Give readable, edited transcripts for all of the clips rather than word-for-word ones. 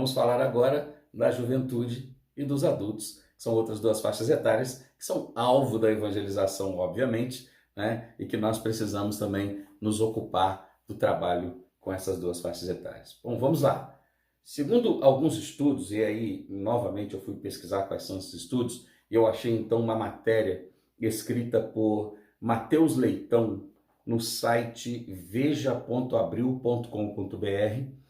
vamos falar agora da juventude e dos adultos, que são outras duas faixas etárias que são alvo da evangelização, obviamente, né? E que nós precisamos também nos ocupar do trabalho com essas duas faixas etárias. Bom, vamos lá. Segundo alguns estudos, e aí novamente eu fui pesquisar quais são esses estudos, e eu achei então uma matéria escrita por Matheus Leitão no site veja.abril.com.br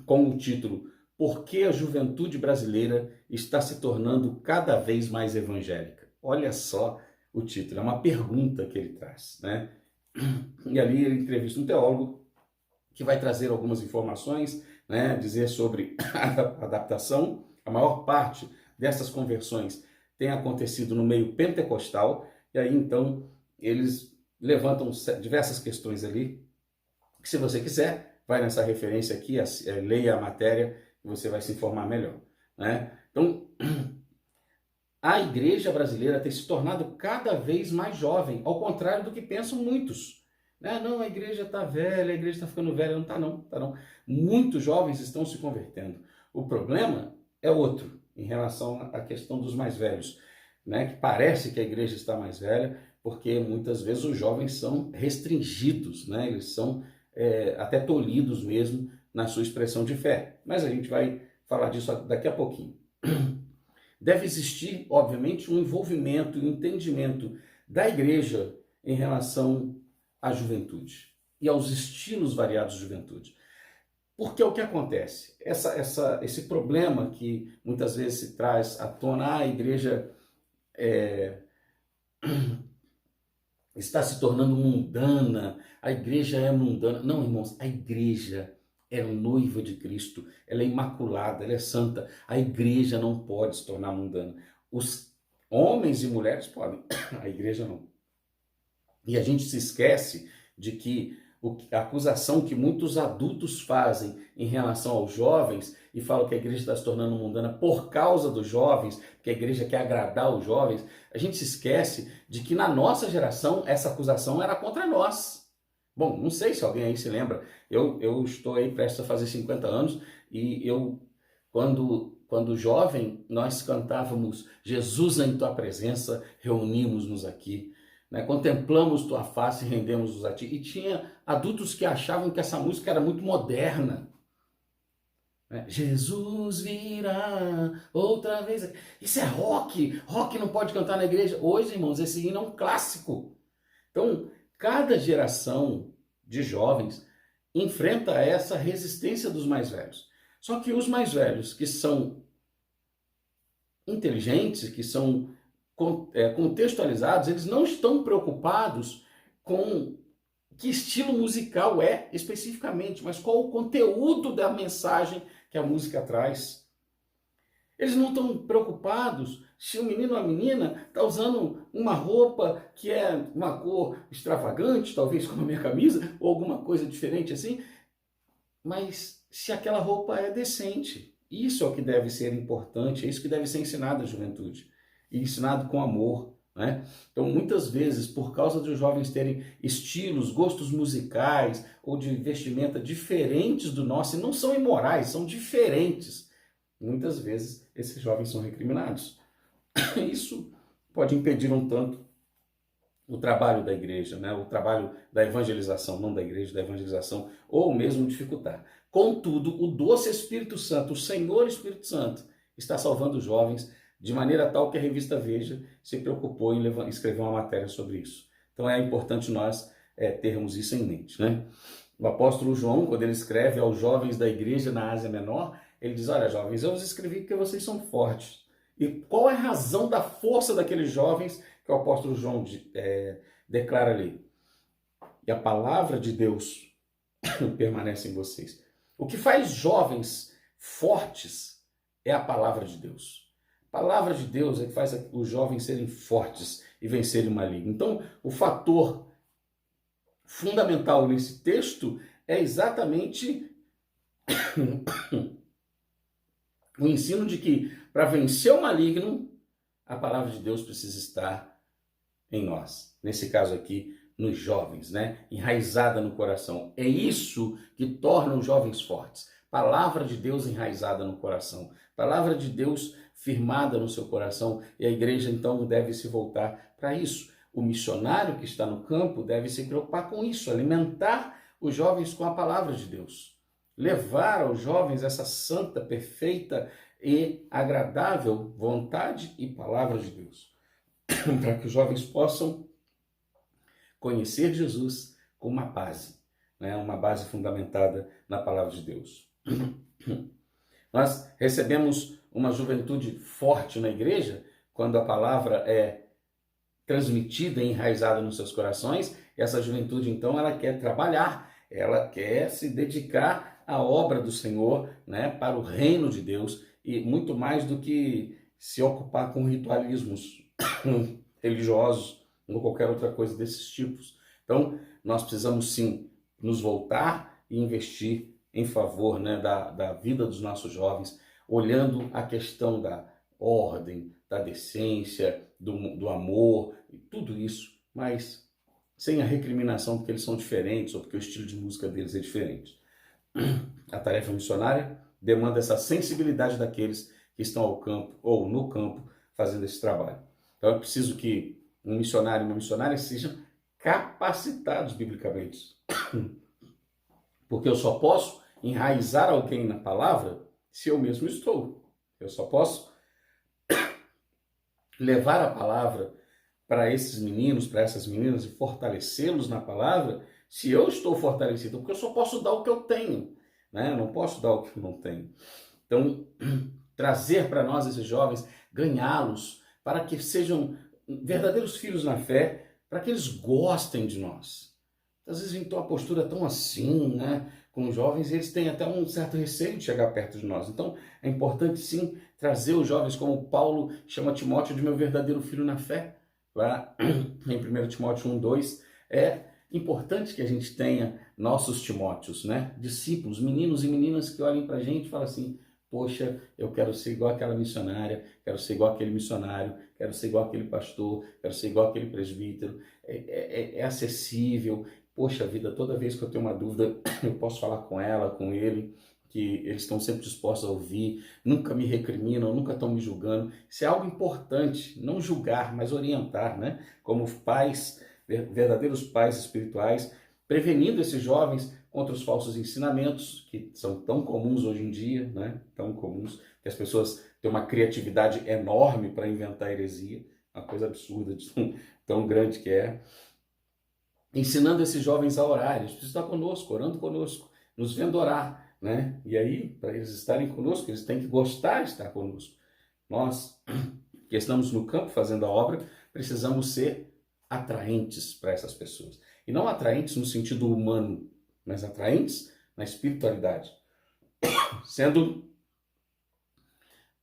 com o título Por que a juventude brasileira está se tornando cada vez mais evangélica? Olha só o título, é uma pergunta que ele traz, né? E ali ele entrevista um teólogo que vai trazer algumas informações, né, dizer sobre a adaptação. A maior parte dessas conversões tem acontecido no meio pentecostal, e aí então eles levantam diversas questões ali, que se você quiser, vai nessa referência aqui, leia a matéria e você vai se informar melhor, né? Então, a igreja brasileira tem se tornado cada vez mais jovem, ao contrário do que pensam muitos. Né? Não, a igreja está velha, a igreja está ficando velha. Não está não, tá não. Muitos jovens estão se convertendo. O problema é outro, em relação à questão dos mais velhos. Né? Que parece que a igreja está mais velha, porque muitas vezes os jovens são restringidos, né? Eles são até tolhidos mesmo na sua expressão de fé. Mas a gente vai falar disso daqui a pouquinho. Deve existir, obviamente, um envolvimento e um entendimento da igreja em relação à juventude e aos estilos variados de juventude. Porque é o que acontece? Esse problema que muitas vezes se traz à tona, a igreja está se tornando mundana, a igreja é mundana. Não, irmãos, a igreja é noiva de Cristo, ela é imaculada, ela é santa. A igreja não pode se tornar mundana. Os homens e mulheres podem, a igreja não. E a gente se esquece de que a acusação que muitos adultos fazem em relação aos jovens e falam que a igreja está se tornando mundana por causa dos jovens, que a igreja quer agradar os jovens, a gente se esquece de que na nossa geração essa acusação era contra nós. Bom, não sei se alguém aí se lembra, eu estou aí prestes a fazer 50 anos e quando jovem, nós cantávamos Jesus em tua presença, reunimos-nos aqui. Né? Contemplamos tua face e rendemos-nos a ti. E tinha adultos que achavam que essa música era muito moderna. Né? Jesus virá outra vez. Isso é rock. Rock não pode cantar na igreja. Hoje, irmãos, esse hino é um clássico. Então, cada geração de jovens enfrenta essa resistência dos mais velhos. Só que os mais velhos, que são inteligentes, que são contextualizados, eles não estão preocupados com que estilo musical é especificamente, mas qual o conteúdo da mensagem que a música traz. Eles não estão preocupados se o menino ou a menina está usando uma roupa que é uma cor extravagante, talvez como a minha camisa, ou alguma coisa diferente assim, mas se aquela roupa é decente. Isso é o que deve ser importante, é isso que deve ser ensinado à juventude. E ensinado com amor. Né? Então, muitas vezes, por causa dos jovens terem estilos, gostos musicais ou de vestimenta diferentes do nosso, e não são imorais, são diferentes, muitas vezes esses jovens são recriminados. Isso pode impedir um tanto o trabalho da igreja, né? O trabalho da evangelização, não da igreja, da evangelização, ou mesmo dificultar. Contudo, o doce Espírito Santo, o Senhor Espírito Santo, está salvando os jovens de maneira tal que a revista Veja se preocupou em escrever uma matéria sobre isso. Então é importante nós termos isso em mente. Né? O apóstolo João, quando ele escreve aos jovens da igreja na Ásia Menor, ele diz, olha jovens, eu vos escrevi porque vocês são fortes. E qual é a razão da força daqueles jovens que o apóstolo João declara ali? E a palavra de Deus permanece em vocês. O que faz jovens fortes é a palavra de Deus. A palavra de Deus é que faz os jovens serem fortes e vencerem o maligno. Então, o fator fundamental nesse texto é exatamente o ensino de que para vencer o maligno, a palavra de Deus precisa estar em nós. Nesse caso aqui, nos jovens, né? Enraizada no coração. É isso que torna os jovens fortes. palavra de Deus enraizada no coração, palavra de Deus firmada no seu coração, e a igreja então deve se voltar para isso. O missionário que está no campo deve se preocupar com isso, alimentar os jovens com a palavra de Deus, levar aos jovens essa santa, perfeita e agradável vontade e palavra de Deus, para que os jovens possam conhecer Jesus com uma base, né? Uma base fundamentada na palavra de Deus. Nós recebemos uma juventude forte na igreja quando a palavra é transmitida e enraizada nos seus corações. E essa juventude, então, ela quer trabalhar, ela quer se dedicar à obra do Senhor, né, para o reino de Deus, e muito mais do que se ocupar com ritualismos religiosos ou qualquer outra coisa desses tipos. Então, nós precisamos sim nos voltar e investir em favor, né, da vida dos nossos jovens, olhando a questão da ordem, da decência, do amor, e tudo isso, mas sem a recriminação porque eles são diferentes ou porque o estilo de música deles é diferente. A tarefa missionária demanda essa sensibilidade daqueles que estão ao campo ou no campo fazendo esse trabalho. Então é preciso que um missionário e uma missionária sejam capacitados biblicamente. Porque eu só posso enraizar alguém na palavra se eu mesmo estou. Eu só posso levar a palavra para esses meninos, para essas meninas e fortalecê-los na palavra se eu estou fortalecido. Porque eu só posso dar o que eu tenho, né? Eu não posso dar o que eu não tenho. Então, trazer para nós esses jovens, ganhá-los para que sejam verdadeiros filhos na fé, para que eles gostem de nós. Às vezes, então, a postura é tão assim, né? Com os jovens, eles têm até um certo receio de chegar perto de nós. Então, é importante, sim, trazer os jovens, como Paulo chama Timóteo de meu verdadeiro filho na fé, lá em 1 Timóteo 1:2. É importante que a gente tenha nossos Timóteos, né? Discípulos, meninos e meninas que olhem para a gente e falam assim, poxa, eu quero ser igual aquela missionária, quero ser igual aquele missionário, quero ser igual aquele pastor, quero ser igual aquele presbítero. É acessível. Poxa vida, toda vez que eu tenho uma dúvida, eu posso falar com ela, com ele, que eles estão sempre dispostos a ouvir, nunca me recriminam, nunca estão me julgando. Isso é algo importante, não julgar, mas orientar, né? Como pais, verdadeiros pais espirituais, prevenindo esses jovens contra os falsos ensinamentos, que são tão comuns hoje em dia, né? Tão comuns, que as pessoas têm uma criatividade enorme para inventar heresia, uma coisa absurda, tão grande que é. Ensinando esses jovens a orar, eles precisam estar conosco, orando conosco, nos vendo orar, né? E aí, para eles estarem conosco, eles têm que gostar de estar conosco. Nós, que estamos no campo fazendo a obra, precisamos ser atraentes para essas pessoas. E não atraentes no sentido humano, mas atraentes na espiritualidade. Sendo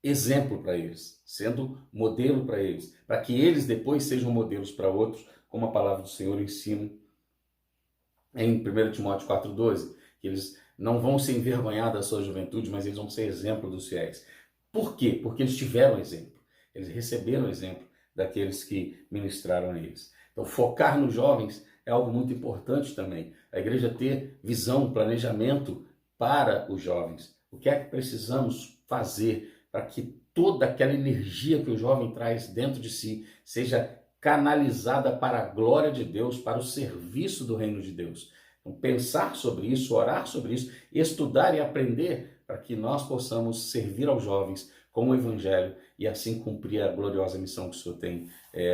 exemplo para eles, sendo modelo para eles, para que eles depois sejam modelos para outros, como a palavra do Senhor ensina em 1 Timóteo 4:12, que eles não vão se envergonhar da sua juventude, mas eles vão ser exemplo dos fiéis. Por quê? Porque eles tiveram exemplo, eles receberam exemplo daqueles que ministraram a eles. Então, focar nos jovens é algo muito importante também. A igreja ter visão, planejamento para os jovens. O que é que precisamos fazer para que toda aquela energia que o jovem traz dentro de si seja canalizada para a glória de Deus, para o serviço do reino de Deus. Então, pensar sobre isso, orar sobre isso, estudar e aprender para que nós possamos servir aos jovens com o Evangelho e assim cumprir a gloriosa missão que o Senhor tem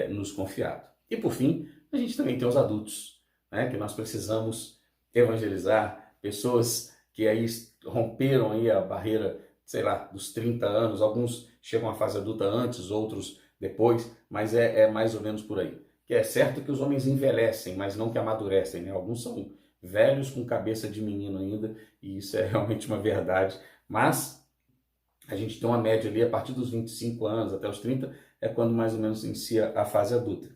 nos confiado. E por fim, a gente também tem os adultos, né, que nós precisamos evangelizar, pessoas que aí romperam aí a barreira, sei lá, dos 30 anos, alguns chegam à fase adulta antes, outros depois, mas é mais ou menos por aí. Que é certo que os homens envelhecem, mas não que amadurecem, né? Alguns são velhos com cabeça de menino ainda, e isso é realmente uma verdade, mas a gente tem uma média ali, a partir dos 25 anos até os 30, é quando mais ou menos inicia a fase adulta.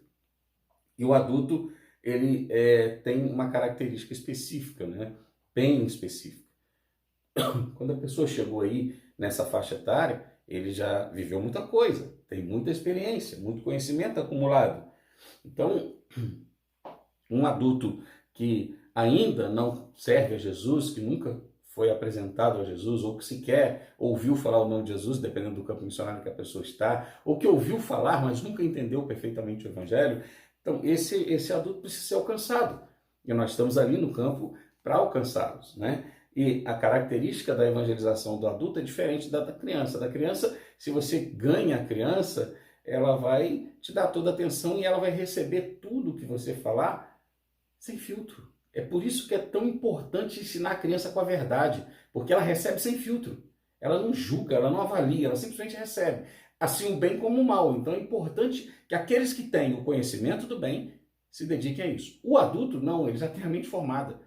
E o adulto, ele tem uma característica específica, né? Bem específica. Quando a pessoa chegou aí nessa faixa etária, ele já viveu muita coisa, tem muita experiência, muito conhecimento acumulado. Então, um adulto que ainda não serve a Jesus, que nunca foi apresentado a Jesus, ou que sequer ouviu falar o nome de Jesus, dependendo do campo missionário que a pessoa está, ou que ouviu falar, mas nunca entendeu perfeitamente o Evangelho, então esse adulto precisa ser alcançado. E nós estamos ali no campo para alcançá-los, né? E a característica da evangelização do adulto é diferente da criança. Da criança, se você ganha a criança, ela vai te dar toda a atenção e ela vai receber tudo que você falar sem filtro. É por isso que é tão importante ensinar a criança com a verdade, porque ela recebe sem filtro. Ela não julga, ela não avalia, ela simplesmente recebe. Assim o bem como o mal. Então é importante que aqueles que têm o conhecimento do bem se dediquem a isso. O adulto, não, ele já tem a mente formada.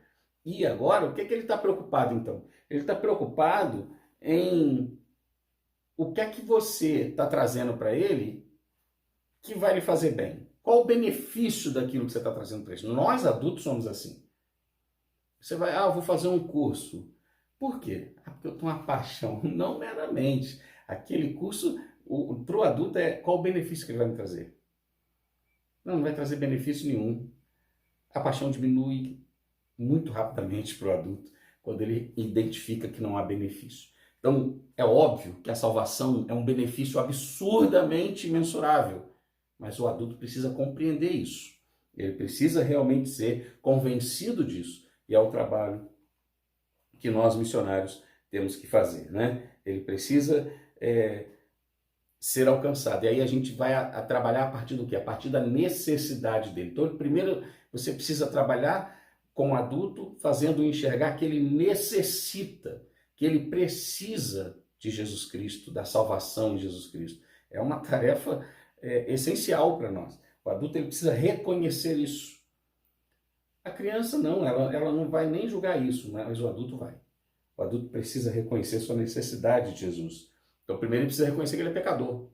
E agora, o que ele está preocupado então? Ele está preocupado em o que é que você está trazendo para ele que vai lhe fazer bem. Qual o benefício daquilo que você está trazendo para ele? Nós adultos somos assim. Você vai, eu vou fazer um curso. Por quê? Porque eu tenho uma paixão. Não meramente. Aquele curso, para o adulto, qual o benefício que ele vai me trazer? Não vai trazer benefício nenhum. A paixão diminui muito rapidamente para o adulto quando ele identifica que não há benefício. Então, é óbvio que a salvação é um benefício absurdamente imensurável, mas o adulto precisa compreender isso. Ele precisa realmente ser convencido disso. E é o trabalho que nós missionários temos que fazer, né? Ele precisa ser alcançado. E aí a gente vai a trabalhar a partir do quê? A partir da necessidade dele. Então, primeiro, você precisa trabalhar com o adulto, fazendo enxergar que ele necessita, que ele precisa de Jesus Cristo, da salvação de Jesus Cristo. É uma tarefa essencial para nós. O adulto ele precisa reconhecer isso. A criança não, ela não vai nem julgar isso, mas o adulto vai. O adulto precisa reconhecer sua necessidade de Jesus. Então, primeiro ele precisa reconhecer que ele é pecador.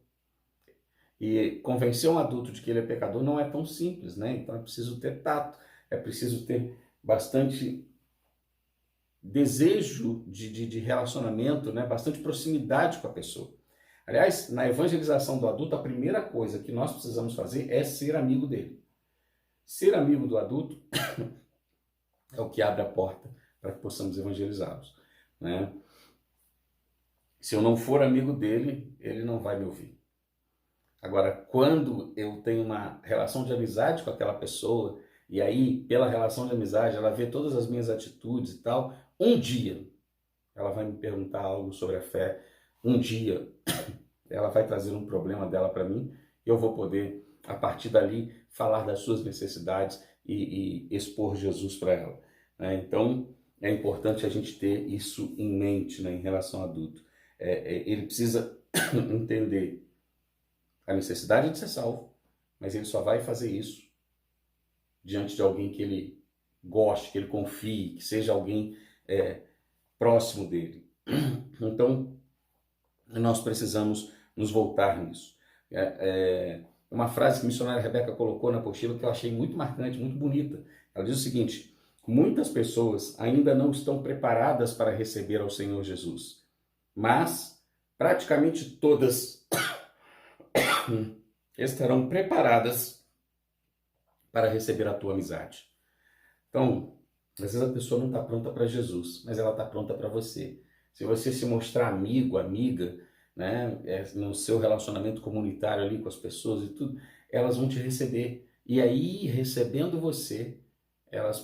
E convencer um adulto de que ele é pecador não é tão simples, né? Então é preciso ter tato, é preciso ter bastante desejo de relacionamento, né? Bastante proximidade com a pessoa. Aliás, na evangelização do adulto, a primeira coisa que nós precisamos fazer é ser amigo dele. Ser amigo do adulto é o que abre a porta para que possamos evangelizá-los, né? Se eu não for amigo dele, ele não vai me ouvir. Agora, quando eu tenho uma relação de amizade com aquela pessoa, e aí, pela relação de amizade, ela vê todas as minhas atitudes e tal, um dia ela vai me perguntar algo sobre a fé, um dia ela vai trazer um problema dela para mim, e eu vou poder, a partir dali, falar das suas necessidades e expor Jesus para ela, né? Então, é importante a gente ter isso em mente, né, em relação ao adulto. Ele precisa entender a necessidade de ser salvo, mas ele só vai fazer isso diante de alguém que ele goste, que ele confie, que seja alguém próximo dele. Então, nós precisamos nos voltar nisso. Uma frase que a missionária Rebeca colocou na apostila que eu achei muito marcante, muito bonita. Ela diz o seguinte: muitas pessoas ainda não estão preparadas para receber ao Senhor Jesus, mas praticamente todas estarão preparadas para receber a tua amizade. Então, às vezes a pessoa não está pronta para Jesus, mas ela está pronta para você. Se você se mostrar amigo, amiga, né, no seu relacionamento comunitário ali com as pessoas e tudo, elas vão te receber. E aí, recebendo você, elas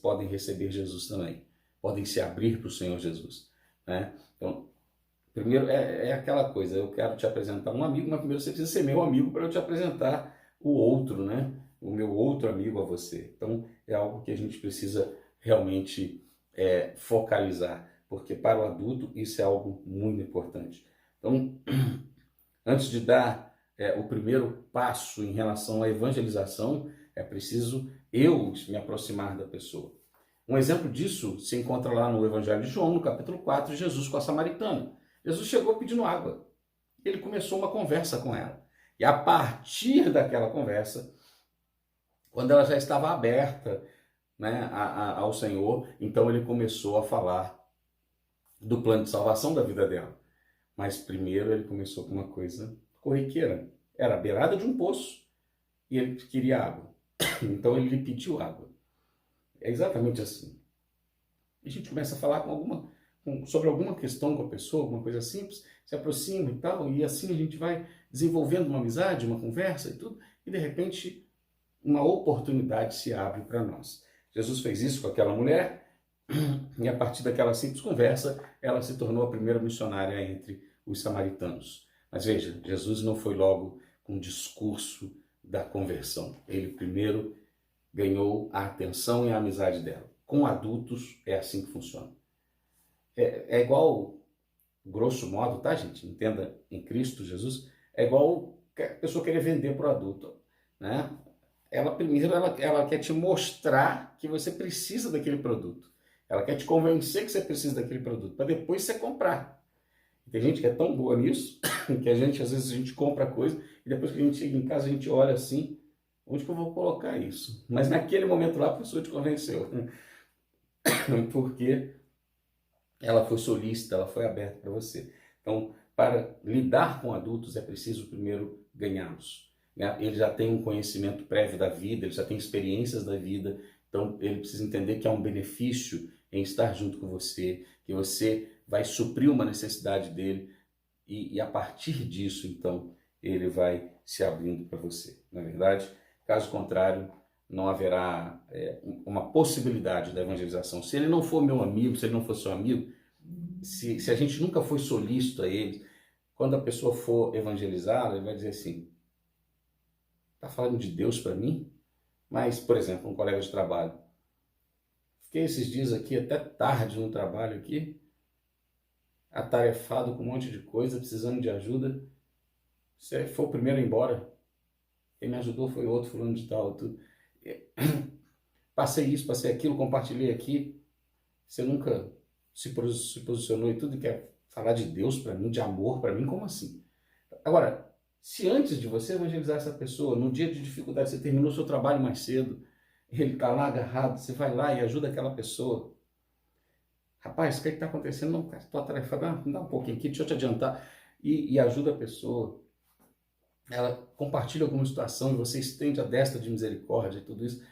podem receber Jesus também. Podem se abrir para o Senhor Jesus, né? Então, primeiro é aquela coisa, eu quero te apresentar um amigo, mas primeiro você precisa ser meu amigo para eu te apresentar o outro, né? O meu outro amigo a você. Então, é algo que a gente precisa realmente focalizar, porque para o adulto isso é algo muito importante. Então, antes de dar o primeiro passo em relação à evangelização, é preciso eu me aproximar da pessoa. Um exemplo disso se encontra lá no Evangelho de João, no capítulo 4, Jesus com a samaritana. Jesus chegou pedindo água. Ele começou uma conversa com ela. E a partir daquela conversa, quando ela já estava aberta, né, ao Senhor, então ele começou a falar do plano de salvação da vida dela. Mas primeiro ele começou com uma coisa corriqueira. Era a beirada de um poço e ele queria água. Então ele lhe pediu água. É exatamente assim. A gente começa a falar com sobre alguma questão com a pessoa, alguma coisa simples, se aproxima e tal, e assim a gente vai desenvolvendo uma amizade, uma conversa e tudo, e de repente uma oportunidade se abre para nós. Jesus fez isso com aquela mulher, e a partir daquela simples conversa, ela se tornou a primeira missionária entre os samaritanos. Mas veja, Jesus não foi logo com o discurso da conversão. Ele primeiro ganhou a atenção e a amizade dela. Com adultos é assim que funciona. É igual, grosso modo, tá, gente? Entenda, em Cristo Jesus, é igual a pessoa querer vender para o adulto, né? Ela quer te mostrar que você precisa daquele produto. Ela quer te convencer que você precisa daquele produto, para depois você comprar. E tem gente que é tão boa nisso, que às vezes a gente compra coisa, e depois que a gente chega em casa, a gente olha assim, onde que eu vou colocar isso? Mas naquele momento lá, a pessoa te convenceu. Porque ela foi solícita, ela foi aberta para você. Então, para lidar com adultos, é preciso primeiro ganhá-los. Ele já tem um conhecimento prévio da vida, ele já tem experiências da vida, então ele precisa entender que há um benefício em estar junto com você, que você vai suprir uma necessidade dele, e a partir disso, então, ele vai se abrindo para você, não é verdade? Caso contrário, não haverá uma possibilidade da evangelização. Se ele não for meu amigo, se ele não for seu amigo, se a gente nunca foi solícito a ele, quando a pessoa for evangelizá-la, ele vai dizer assim, tá falando de Deus para mim? Mas, por exemplo, um colega de trabalho, fiquei esses dias aqui até tarde no trabalho aqui, atarefado com um monte de coisa, precisando de ajuda. Você foi o primeiro a ir embora. Quem me ajudou foi outro, fulano de tal, tudo. Passei isso, passei aquilo, compartilhei aqui. Você nunca se posicionou e tudo, e quer falar de Deus para mim, de amor para mim, como assim? Agora, se antes de você evangelizar essa pessoa, no dia de dificuldade, você terminou seu trabalho mais cedo, ele está lá agarrado, você vai lá e ajuda aquela pessoa. Rapaz, o que está acontecendo? Não, cara, estou atarefado, dá um pouquinho aqui, deixa eu te adiantar. E ajuda a pessoa. Ela compartilha alguma situação e você estende a destra de misericórdia e tudo isso.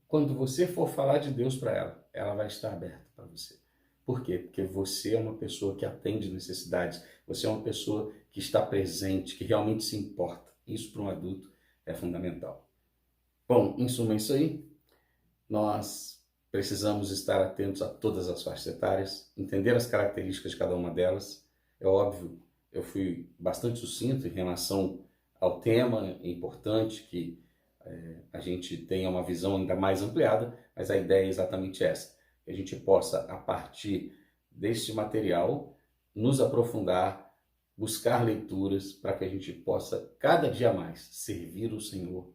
Quando você for falar de Deus para ela, ela vai estar aberta para você. Por quê? Porque você é uma pessoa que atende necessidades, você é uma pessoa que está presente, que realmente se importa. Isso para um adulto é fundamental. Bom, em suma é isso aí. Nós precisamos estar atentos a todas as faixas etárias, entender as características de cada uma delas. É óbvio, eu fui bastante sucinto em relação ao tema, é importante que a gente tenha uma visão ainda mais ampliada, mas a ideia é exatamente essa, que a gente possa, a partir deste material, nos aprofundar, buscar leituras para que a gente possa, cada dia mais, servir o Senhor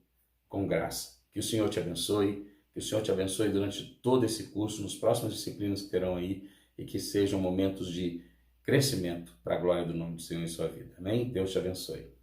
com graça. Que o Senhor te abençoe, que o Senhor te abençoe durante todo esse curso, nas próximas disciplinas que terão aí, e que sejam momentos de crescimento para a glória do nome do Senhor em sua vida. Amém? Deus te abençoe.